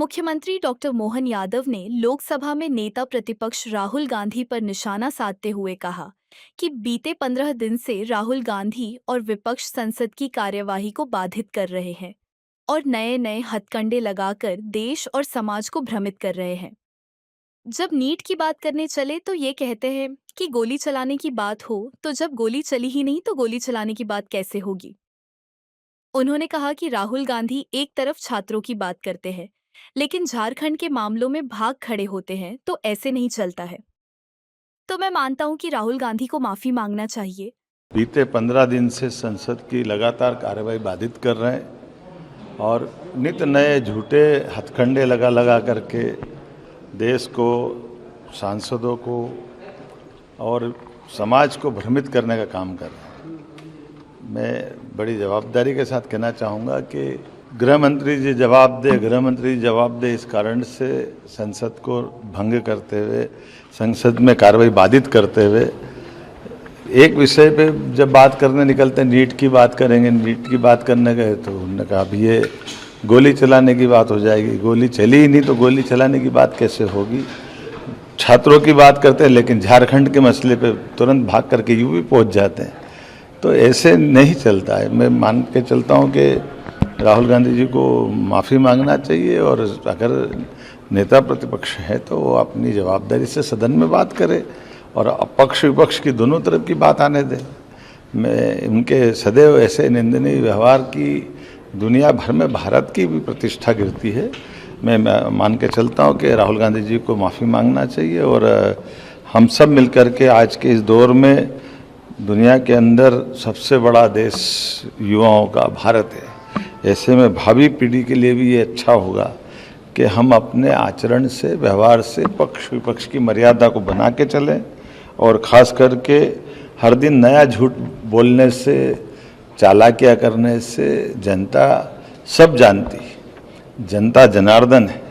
मुख्यमंत्री डॉक्टर मोहन यादव ने लोकसभा में नेता प्रतिपक्ष राहुल गांधी पर निशाना साधते हुए कहा कि बीते 15 दिन से राहुल गांधी और विपक्ष संसद की कार्यवाही को बाधित कर रहे हैं और नए नए हथकंडे लगाकर देश और समाज को भ्रमित कर रहे हैं। जब नीट की बात करने चले तो ये कहते हैं कि गोली चलाने की बात हो, तो जब गोली चली ही नहीं तो गोली चलाने की बात कैसे होगी। उन्होंने कहा कि राहुल गांधी एक तरफ छात्रों की बात करते हैं, लेकिन झारखंड के मामलों में भाग खड़े होते हैं, तो ऐसे नहीं चलता है। तो मैं मानता हूं कि राहुल गांधी को माफी मांगना चाहिए। बीते 15 दिन से संसद की लगातार कार्यवाही बाधित कर रहे हैं और नित नए झूठे हथकंडे लगा करके देश को, सांसदों को और समाज को भ्रमित करने का काम कर रहे हैं। मैं बड़ी जवाबदारी के साथ कहना चाहूँगा कि गृह मंत्री जी जवाब दे इस कारण से संसद को भंग करते हुए, संसद में कार्रवाई बाधित करते हुए एक विषय पे जब बात करने निकलते हैं, नीट की बात करेंगे, नीट की बात करने गए तो उन्होंने कहा अब ये गोली चलाने की बात हो जाएगी। गोली चली ही नहीं तो गोली चलाने की बात कैसे होगी। छात्रों की बात करते हैं लेकिन झारखंड के मसले पे तुरंत भाग करके यूपी पहुंच जाते हैं। तो ऐसे नहीं चलता है। मैं मान के चलता हूं कि राहुल गांधी जी को माफ़ी मांगना चाहिए और अगर नेता प्रतिपक्ष है तो वो अपनी जवाबदारी से सदन में बात करे और अपक्ष विपक्ष की दोनों तरफ की बात आने दे। मैं उनके सदैव ऐसे निंदनीय व्यवहार की दुनिया भर में भारत की भी प्रतिष्ठा गिरती है। मैं मान के चलता हूं कि राहुल गांधी जी को माफ़ी मांगना चाहिए और हम सब मिलकर के आज के इस दौर में दुनिया के अंदर सबसे बड़ा देश युवाओं का भारत है। ऐसे में भावी पीढ़ी के लिए भी ये अच्छा होगा कि हम अपने आचरण से, व्यवहार से पक्ष विपक्ष की मर्यादा को बना के चलें और ख़ास करके हर दिन नया झूठ बोलने से, चालाकियाँ करने से जनता सब जानती है। जनता जनार्दन है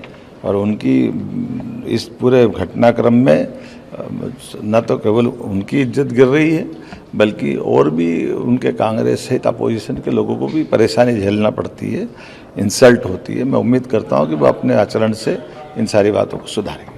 और उनकी इस पूरे घटनाक्रम में न तो केवल उनकी इज्जत गिर रही है बल्कि और भी उनके कांग्रेस सहित अपोजिशन के लोगों को भी परेशानी झेलना पड़ती है, इंसल्ट होती है। मैं उम्मीद करता हूं कि वो अपने आचरण से इन सारी बातों को सुधारेंगे।